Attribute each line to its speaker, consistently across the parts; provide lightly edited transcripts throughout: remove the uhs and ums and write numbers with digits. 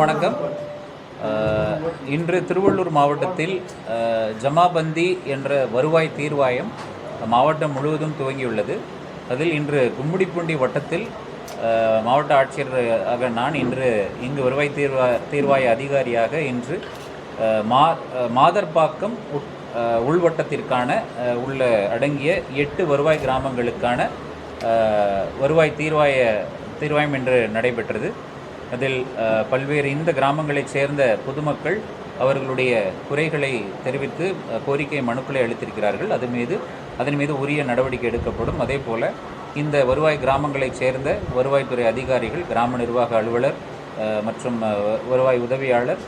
Speaker 1: வணக்கம். இன்று திருவள்ளூர் மாவட்டத்தில் ஜமாபந்தி என்ற வருவாய் தீர்வாயம் மாவட்டம் முழுவதும் துவங்கியுள்ளது. அதில் இன்று கும்மிடிப்பூண்டி வட்டத்தில் மாவட்ட ஆட்சியராக நான் இன்று இங்கு வருவாய் தீர்வாய அதிகாரியாக இன்று மாதர்பாக்கம் உள்வட்டத்திற்கான உள்ள அடங்கிய 8 வருவாய் கிராமங்களுக்கான வருவாய் தீர்வாயம் இன்று நடைபெற்றது. அதில் பல்வேறு இந்த கிராமங்களைச் சேர்ந்த பொதுமக்கள் அவர்களுடைய குறைகளை தெரிவித்து கோரிக்கை மனுக்களை அளித்திருக்கிறார்கள். அதன் மீது உரிய நடவடிக்கை எடுக்கப்படும். அதே போல் இந்த வருவாய் கிராமங்களைச் சேர்ந்த வருவாய்த்துறை அதிகாரிகள், கிராம நிர்வாக அலுவலர் மற்றும் வருவாய் உதவியாளர்,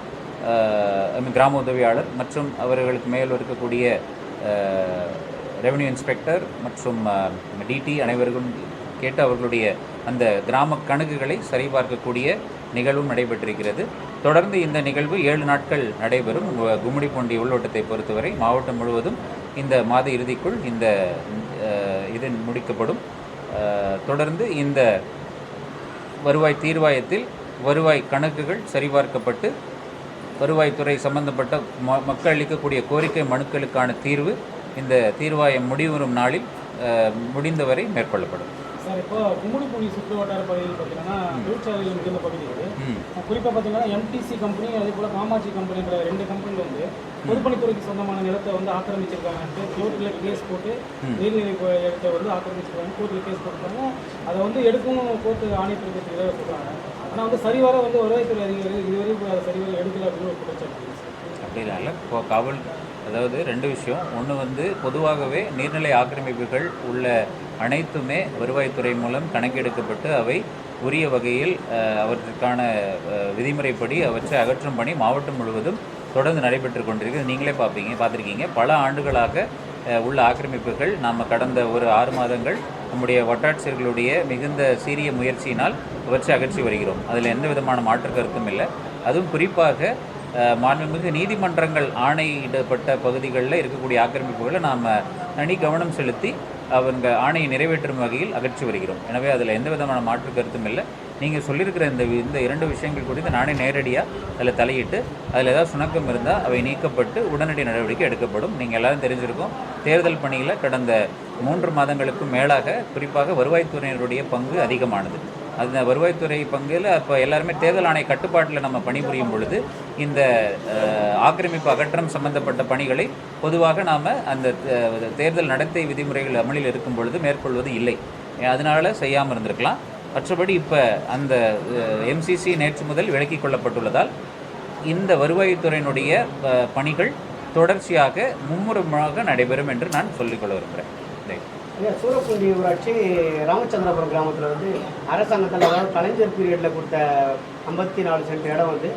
Speaker 1: கிராம உதவியாளர் மற்றும் அவர்களுக்கு மேல் இருக்கக்கூடிய ரெவென்யூ இன்ஸ்பெக்டர் மற்றும் டிடி அனைவருக்கும் கேட்டு அவர்களுடைய அந்த கிராம கணக்குகளை சரிபார்க்கக்கூடிய நிகழ்வும் நடைபெற்றிருக்கிறது. தொடர்ந்து இந்த நிகழ்வு 7 நாட்கள் நடைபெறும். கும்மிடிப்பூண்டி உள்வட்டத்தை பொறுத்தவரை மாவட்டம் முழுவதும் இந்த மாத இறுதிக்குள் இது முடிக்கப்படும். தொடர்ந்து இந்த வருவாய் தீர்வாயத்தில் வருவாய் கணக்குகள் சரிபார்க்கப்பட்டு வருவாய்த்துறை சம்பந்தப்பட்ட மக்கள் அளிக்கக்கூடிய கோரிக்கை மனுக்களுக்கான தீர்வு இந்த தீர்வாயம் முடிவரும் நாளில் முடிந்தவரை மேற்கொள்ளப்படும்.
Speaker 2: சார், இப்போ கும்மிடிப்பூண்டி சுற்று வட்டார பகுதியில் பார்த்தீங்கன்னா தொழிற்சாலைகள் மிகுந்த பகுதி இருக்குது. குறிப்பாக பார்த்தீங்கன்னா எம்டிசி கம்பெனி, அதே போல் காமாட்சி கம்பெனின்ற 2 கம்பெனிகள் வந்து பொதுப்பணித்துறைக்கு சொந்தமான நிலத்தை வந்து ஆக்கிரமிச்சிருக்காங்க. கோர்ட்டில் கேஸ் போட்டு நீர்நிலை இடத்தை வந்து ஆக்கிரமிச்சிருக்காங்க. கோர்ட்டில் கேஸ் போட்டுருக்காங்க. அதை வந்து எடுக்கணும் கோர்ட்டு ஆணை பிறப்பிக்கிறத சொல்கிறாங்க. ஆனால் வந்து சரிவர வந்து வருவாய்த்துறை அதிகாரிகள் இதுவரைக்கும் அதை சரிவர எடுக்கல அப்படின்னு ஒரு குற்றச்சாட்டு.
Speaker 1: அப்படிலாம் இல்லை. இப்போ காவல் அதாவது 2 விஷயம். ஒன்று பொதுவாகவே நீர்நிலை ஆக்கிரமிப்புகள் உள்ள அனைத்துமே வருவாய்த்துறை மூலம் கணக்கெடுக்கப்பட்டு அவை உரிய வகையில் அவற்றுக்கான விதிமுறைப்படி அவற்றை அகற்றும் பணி மாவட்டம் முழுவதும் தொடர்ந்து நடைபெற்று கொண்டிருக்கிறது. நீங்களே பார்த்துருக்கீங்க. பல ஆண்டுகளாக உள்ள ஆக்கிரமிப்புகள் நாம் கடந்த ஒரு 6 மாதங்கள் நம்முடைய வட்டாட்சியர்களுடைய மிகுந்த சீரிய முயற்சியினால் அவற்றை அகற்றி வருகிறோம். அதில் எந்த விதமான மாற்று கருத்தும் இல்லை. அதுவும் குறிப்பாக மாண்புமிகு நீதிமன்றங்கள் ஆணையிடப்பட்ட பகுதிகளில் இருக்கக்கூடிய ஆக்கிரமிப்புகளை நாம் தனி கவனம் செலுத்தி அவங்க ஆணையை நிறைவேற்றும் வகையில் அகற்றி வருகிறோம். எனவே அதில் எந்த விதமான மாற்று கருத்தும் இல்லை. நீங்கள் சொல்லியிருக்கிற இந்த 2 விஷயங்கள் குறித்து நானே நேரடியாக அதில் தலையிட்டு அதில் ஏதாவது சுணக்கம் இருந்தால் அவை நீக்கப்பட்டு உடனடி நடவடிக்கை எடுக்கப்படும். நீங்கள் எல்லாரும் தெரிஞ்சிருக்கோம், தேர்தல் பணியில் கடந்த 3 மாதங்களுக்கும் மேலாக குறிப்பாக வருவாய்த்துறையினருடைய பங்கு அதிகமானது. அந்த வருவாய்த்துறை பங்கில் இப்போ எல்லாருமே தேர்தல் ஆணைய கட்டுப்பாட்டில் நம்ம பணிபுரியும் பொழுது இந்த ஆக்கிரமிப்பு அகற்றம் சம்பந்தப்பட்ட பணிகளை பொதுவாக நாம் அந்த தேர்தல் நடத்தை விதிமுறைகள் அமலில் இருக்கும் பொழுது மேற்கொள்வது இல்லை. அதனால் செய்யாமல் இருந்திருக்கலாம். மற்றபடி இப்போ அந்த எம்சிசி நேற்று முதல் விலக்கிக் கொள்ளப்பட்டுள்ளதால் இந்த வருவாய்த்துறையினுடைய பணிகள் தொடர்ச்சியாக மும்முரமாக நடைபெறும் என்று நான் சொல்லிக்கொள்ள விரும்புகிறேன்.
Speaker 3: சூரக்குண்டி ஊராட்சி ராமச்சந்திரபுரம் கிராமத்தில் வந்து அரசாங்கத்தில், அதாவது கலைஞர் பீரியடில் கொடுத்த 54 சென்ட் இடம் வந்து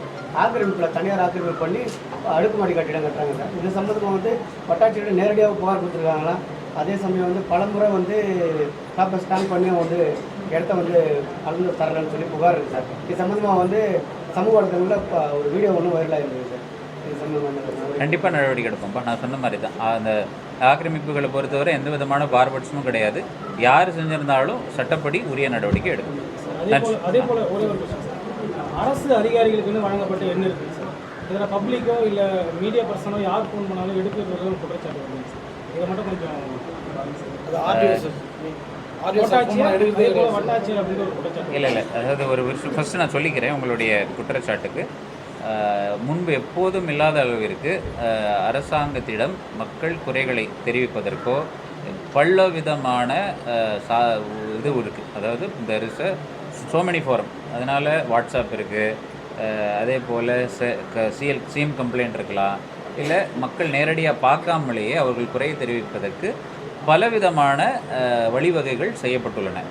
Speaker 3: ஆக்கிரமிப்பில் தனியார் ஆக்கிரமிப்பு பண்ணி அடுக்குமாடி கட்டிடம் கட்டுறாங்க சார். இது சம்பந்தமாக வந்து வட்டாட்சியர் நேரடியாக புகார் கொடுத்துருக்காங்களாம். அதே சமயம் வந்து பலமுறை வந்து டாப்பை ஸ்டாண்ட் பண்ணி வந்து இடத்த வந்து கலந்து தரலன்னு சொல்லி புகார் இருக்குது சார். இது சம்மந்தமாக வந்து சமூக வலைத்தளங்களில் ஒரு வீடியோ ஒன்றும் வைரலாக இருந்தது சார். இது சம்மந்தமாக
Speaker 1: கண்டிப்பாக நடவடிக்கை எடுப்போம்ப்பா. நான் சொன்ன மாதிரி தான் அந்த ஆக்கிரமிப்புகளை பொறுத்தவரை எந்த விதமான பாரபட்சமும் கிடையாது. யார் செஞ்சிருந்தாலும் சட்டப்படி உரிய நடவடிக்கை எடுக்கும்.
Speaker 2: அதே போல் ஒரே ஒரு விஷயம் சார், அரசு அதிகாரிகளுக்குன்னு வழங்கப்பட்ட என்ன இருக்குது சார்? இதில் பப்ளிக்கோ இல்லை மீடியா பர்சனோ யார் ஃபோன் பண்ணாலும் எடுக்கிறது குற்றச்சாட்டு வருது சார். இதை மட்டும் கொஞ்சம்
Speaker 1: இல்லை அதாவது ஒரு விஷயம் ஃபஸ்ட்டு நான் சொல்லிக்கிறேன். உங்களுடைய குற்றச்சாட்டுக்கு முன்பு எப்போதும் இல்லாத அளவிற்கு அரசாங்கத்திடம் மக்கள் குறைகளை தெரிவிப்பதற்கோ பல விதமான இது இருக்குது. அதாவது there is so many forum. அதனால் வாட்ஸ்அப் இருக்குது, அதே போல் சிஎம் கம்ப்ளைண்ட் இருக்கலாம், இல்லை மக்கள் நேரடியாக பார்க்காமலேயே அவர்கள் குறையை தெரிவிப்பதற்கு பலவிதமான வழிவகைகள் செய்யப்பட்டுள்ளன.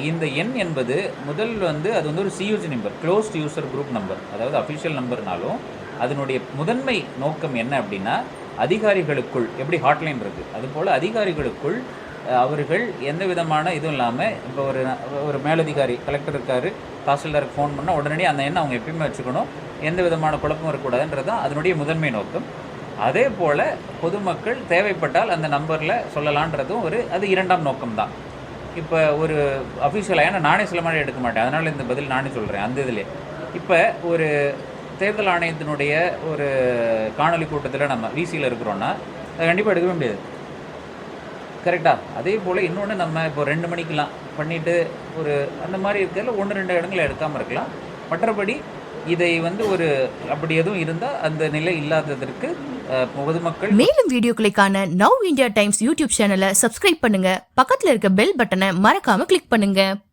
Speaker 1: இந்த எண் என்பது முதல் அது ஒரு CUG number, closed user group number, அதாவது அஃபிஷியல் நம்பர்னாலும் அதனுடைய முதன்மை நோக்கம் என்ன அப்படின்னா அதிகாரிகளுக்குள் எப்படி ஹாட்லைன் இருக்குது அதுபோல் அதிகாரிகளுக்குள் அவர்கள் எந்த விதமான இதுவும் இல்லாமல் இப்போ ஒரு மேலதிகாரி கலெக்டர் இருக்கார், தாசில்தாருக்கு ஃபோன் பண்ணால் உடனடியே அந்த எண்ணை அவங்க எப்பயுமே வச்சுக்கணும், எந்த விதமான குழப்பம் இருக்கக்கூடாதுன்றது தான் அதனுடைய முதன்மை நோக்கம். அதே போல் பொதுமக்கள் தேவைப்பட்டால் அந்த நம்பரில் சொல்லலான்றதும் அது 2ஆம் நோக்கம்தான். இப்போ ஒரு அஃபிஷியலாக, ஏன்னா நானே சில மாதிரி எடுக்க மாட்டேன், அதனால் இந்த பதில் நானே சொல்கிறேன். அந்த இதிலே இப்போ ஒரு தேர்தல் ஆணையத்தினுடைய ஒரு காணொலி கூட்டத்தில் நம்ம விசியில் இருக்கிறோன்னா அதை கண்டிப்பாக எடுக்கவே முடியாது. கரெக்டாக. அதே போல் இன்னொன்று, நம்ம இப்போ 2 மணிக்கெலாம் பண்ணிவிட்டு ஒரு அந்த மாதிரி இருக்கிறதுல 1-2 இடங்களை எடுக்காமல் இருக்கலாம். மற்றபடி இதை வந்து ஒரு அப்படி எதுவும் இருந்தால் அந்த நிலை இல்லாததற்கு பொதுமக்கள்.
Speaker 4: மேலும் வீடியோக்களை காண நவ் இந்தியா டைம்ஸ் யூடியூப் சேனலை சப்ஸ்கிரைப் பண்ணுங்க. பக்கத்துல இருக்க பெல் பட்டனை மறக்காம கிளிக் பண்ணுங்க.